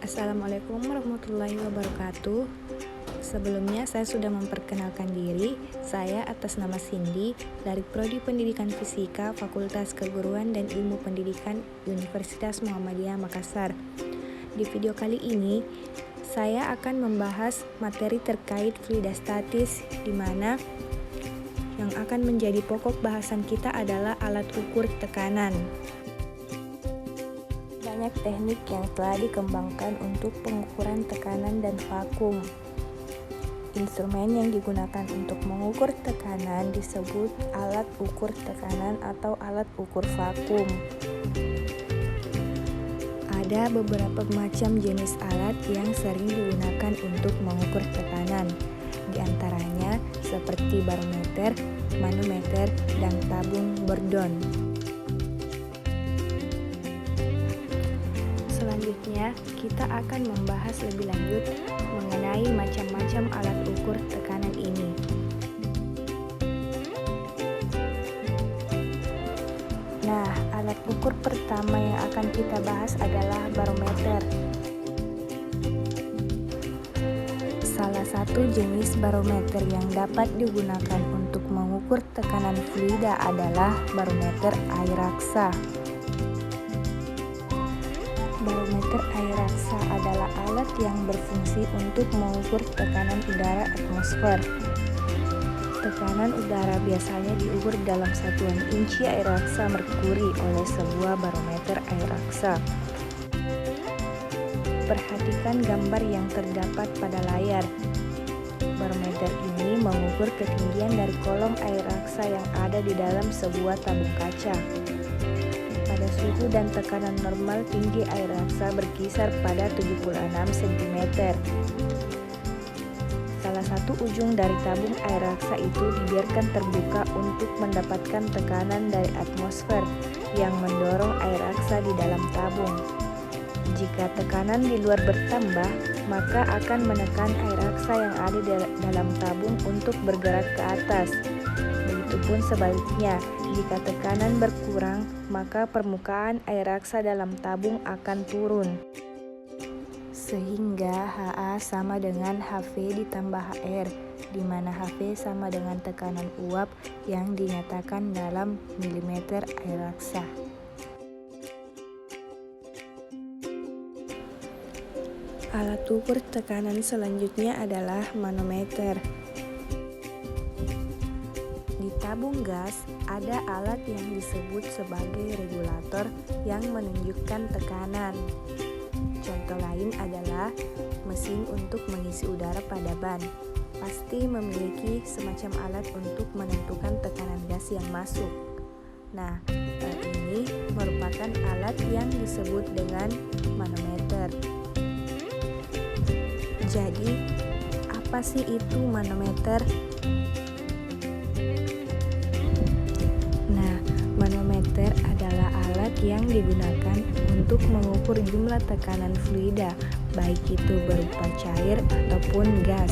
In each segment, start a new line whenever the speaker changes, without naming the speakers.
Assalamualaikum warahmatullahi wabarakatuh. Sebelumnya saya sudah memperkenalkan diri. Saya atas nama Cindy dari Prodi Pendidikan Fisika Fakultas Keguruan dan Ilmu Pendidikan Universitas Muhammadiyah Makassar. Di video kali ini saya akan membahas materi terkait fluida statis, di mana yang akan menjadi pokok bahasan kita adalah alat ukur tekanan. Banyak teknik yang telah dikembangkan untuk pengukuran tekanan dan vakum. Instrumen yang digunakan untuk mengukur tekanan disebut alat ukur tekanan atau alat ukur vakum. Ada beberapa macam jenis alat yang sering digunakan untuk mengukur tekanan, di antaranya seperti barometer, manometer, dan tabung Bourdon. Selanjutnya, kita akan membahas lebih lanjut mengenai macam-macam alat ukur tekanan ini. Nah, alat ukur pertama yang akan kita bahas adalah barometer. Salah satu jenis barometer yang dapat digunakan untuk mengukur tekanan fluida adalah barometer air raksa. Barometer air raksa adalah alat yang berfungsi untuk mengukur tekanan udara atmosfer. Tekanan udara biasanya diukur dalam satuan inci air raksa merkuri oleh sebuah barometer air raksa. Perhatikan gambar yang terdapat pada layar. Barometer ini mengukur ketinggian dari kolom air raksa yang ada di dalam sebuah tabung kaca. Pada suhu dan tekanan normal, tinggi air raksa berkisar pada 76 cm. Salah satu ujung dari tabung air raksa itu dibiarkan terbuka untuk mendapatkan tekanan dari atmosfer yang mendorong air raksa di dalam tabung. Jika tekanan di luar bertambah, maka akan menekan air raksa yang ada di dalam tabung untuk bergerak ke atas. Begitupun sebaliknya, jika tekanan berkurang, maka permukaan air raksa dalam tabung akan turun. Sehingga HA sama dengan HV ditambah HR, di mana HV sama dengan tekanan uap yang dinyatakan dalam milimeter air raksa. Alat ukur tekanan selanjutnya adalah manometer. Di tabung gas, ada alat yang disebut sebagai regulator yang menunjukkan tekanan. Contoh lain adalah mesin untuk mengisi udara pada ban. Pasti memiliki semacam alat untuk menentukan tekanan gas yang masuk. Nah, ini merupakan alat yang disebut dengan manometer. Jadi, apa sih itu manometer? Manometer adalah alat yang digunakan untuk mengukur jumlah tekanan fluida, baik itu berupa cair ataupun gas,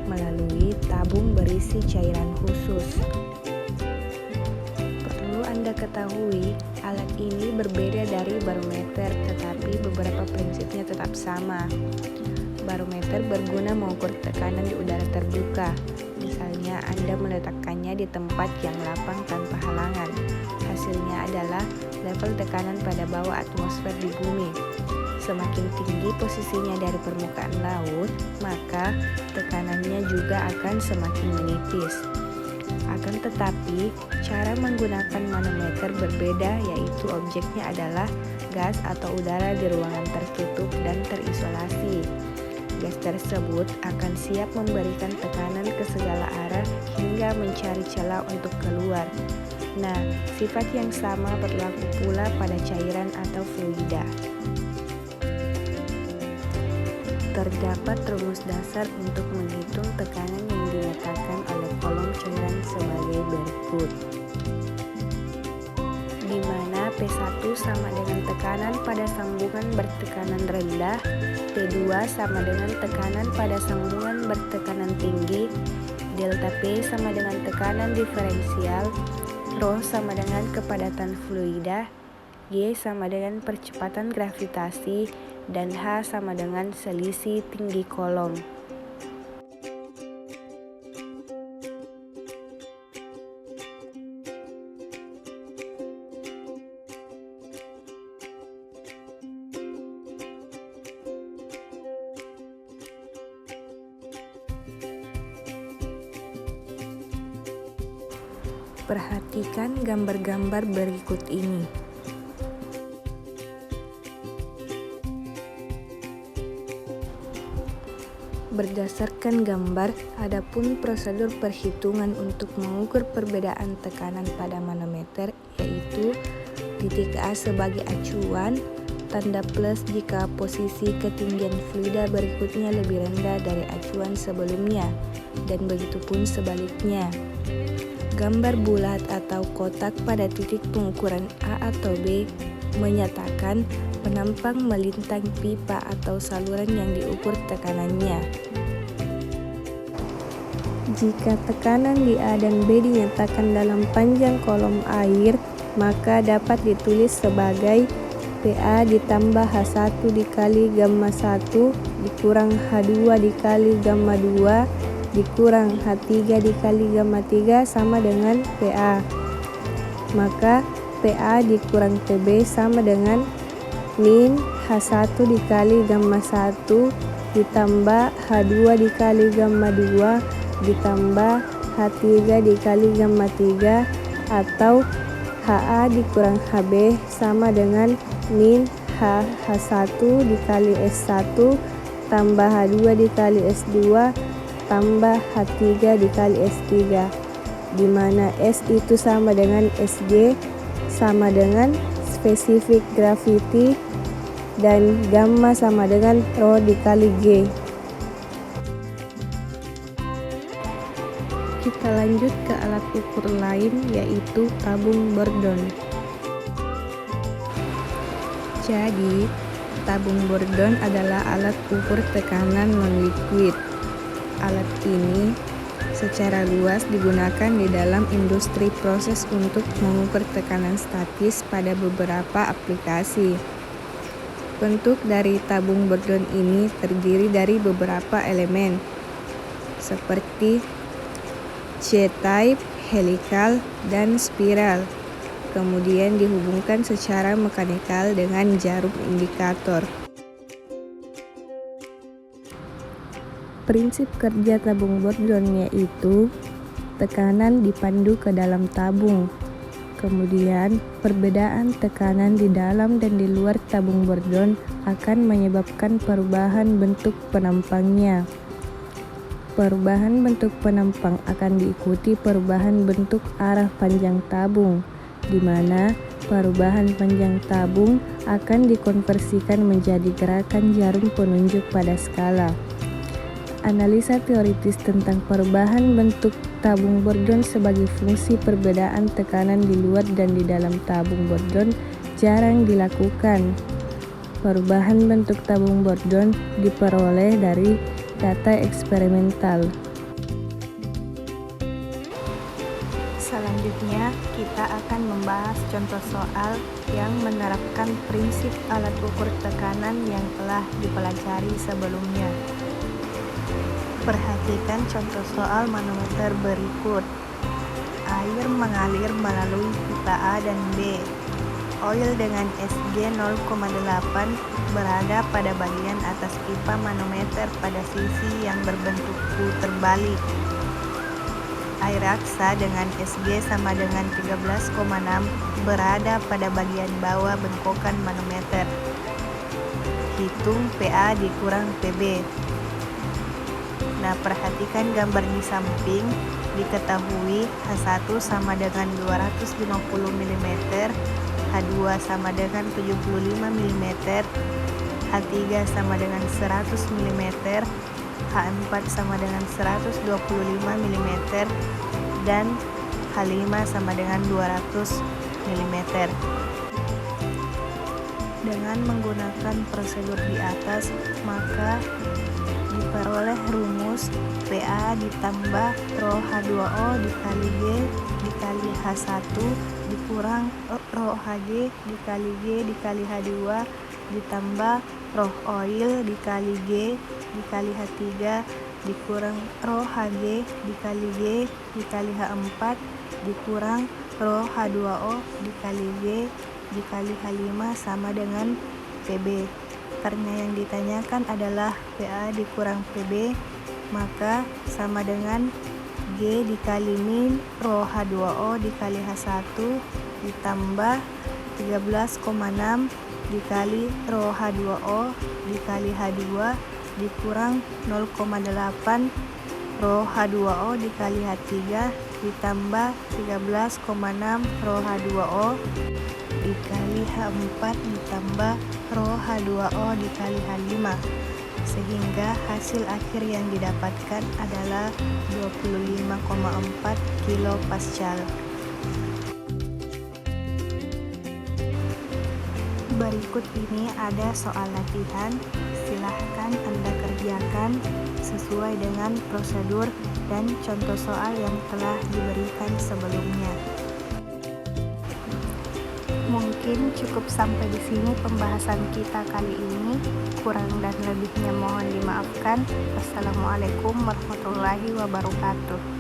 melalui tabung berisi cairan khusus. Perlu Anda ketahui, alat ini berbeda dari barometer, tetapi beberapa prinsipnya tetap sama. Barometer berguna mengukur tekanan di udara terbuka. Misalnya, Anda meletakkannya di tempat yang lapang tanpa halangan. Hasilnya adalah level tekanan pada bawah atmosfer di bumi. Semakin tinggi posisinya dari permukaan laut, maka tekanannya juga akan semakin menipis. Akan tetapi, cara menggunakan manometer berbeda, yaitu objeknya adalah gas atau udara di ruangan tertutup dan terisolasi. Gas tersebut akan siap memberikan tekanan ke segala arah hingga mencari celah untuk keluar. Nah, sifat yang sama berlaku pula pada cairan atau fluida. Terdapat rumus dasar untuk menghitung tekanan yang dinyatakan oleh kolom cairan sebagai berikut, di mana P1 sama dengan tekanan pada sambungan bertekanan rendah, P2 sama dengan tekanan pada sambungan bertekanan tinggi, delta P sama dengan tekanan diferensial, Rho sama dengan kepadatan fluida, G sama dengan percepatan gravitasi, dan H sama dengan selisih tinggi kolom. Perhatikan gambar-gambar berikut ini. Berdasarkan gambar, adapun prosedur perhitungan untuk mengukur perbedaan tekanan pada manometer yaitu titik A sebagai acuan, tanda plus jika posisi ketinggian fluida berikutnya lebih rendah dari acuan sebelumnya, dan begitupun sebaliknya. Gambar bulat atau kotak pada titik pengukuran A atau B menyatakan penampang melintang pipa atau saluran yang diukur tekanannya. Jika tekanan di A dan B dinyatakan dalam panjang kolom air, maka dapat ditulis sebagai PA ditambah H1 dikali gamma 1 dikurang H2 dikali gamma 2 dikurang H3 dikali gamma 3 sama dengan PA. Maka PA dikurang PB sama dengan min H1 dikali gamma 1 ditambah H2 dikali gamma 2 ditambah H3 dikali gamma 3 atau HA dikurang HB sama dengan min H1 dikali S1 tambah H2 dikali S2 tambah H3 dikali S3, di mana S itu sama dengan SG sama dengan specific gravity dan gamma sama dengan rho dikali G. Kita lanjut ke alat ukur lain yaitu tabung Bourdon. Jadi, tabung Bourdon adalah alat ukur tekanan non-liquid. Alat ini secara luas digunakan di dalam industri proses untuk mengukur tekanan statis pada beberapa aplikasi. Bentuk dari tabung Bourdon ini terdiri dari beberapa elemen, seperti C-type, helical, dan spiral. Kemudian dihubungkan secara mekanikal dengan jarum indikator. Prinsip kerja tabung Bourdon yaitu tekanan dipandu ke dalam tabung. Kemudian, perbedaan tekanan di dalam dan di luar tabung Bourdon akan menyebabkan perubahan bentuk penampangnya. Perubahan bentuk penampang akan diikuti perubahan bentuk arah panjang tabung, di mana perubahan panjang tabung akan dikonversikan menjadi gerakan jarum penunjuk pada skala. Analisa teoritis tentang perubahan bentuk tabung Bourdon sebagai fungsi perbedaan tekanan di luar dan di dalam tabung Bourdon jarang dilakukan. Perubahan bentuk tabung Bourdon diperoleh dari data eksperimental. Selanjutnya, kita akan membahas contoh soal yang menerapkan prinsip alat ukur tekanan yang telah dipelajari sebelumnya. Perhatikan contoh soal manometer berikut. Air mengalir melalui pipa A dan B. Oil dengan SG 0,8 berada pada bagian atas pipa manometer pada sisi yang berbentuk U terbalik. Air raksa dengan SG sama dengan 13,6 berada pada bagian bawah bengkokan manometer. Hitung PA dikurang PB. Nah, perhatikan gambar di samping. Diketahui H1 sama dengan 250 mm, H2 sama dengan 75 mm, H3 sama dengan 100 mm, H4 sama dengan 125 mm, dan H5 sama dengan 200 mm. Dengan menggunakan prosedur di atas, maka diperoleh rumus PA ditambah rho H2O dikali G dikali H1 dikurang rho Hg dikali G dikali H2 ditambah roh oil dikali G dikali H3 dikurang roh Hg dikali G dikali H4 dikurang roh H2O dikali G dikali H5 sama dengan Pb. Karena yang ditanyakan adalah Pa dikurang Pb, maka sama dengan G dikali min roh H2O dikali H1 ditambah 13,6 dikali roh H2O dikali H2 dikurang 0,8 roh H2O dikali H3 ditambah 13,6 roh H2O dikali H4 ditambah roh H2O dikali H5, sehingga hasil akhir yang didapatkan adalah 25,4 kilopascal. Berikut ini ada soal latihan, silahkan Anda kerjakan sesuai dengan prosedur dan contoh soal yang telah diberikan sebelumnya. Mungkin cukup sampai di sini pembahasan kita kali ini. Kurang dan lebihnya mohon dimaafkan. Wassalamualaikum warahmatullahi wabarakatuh.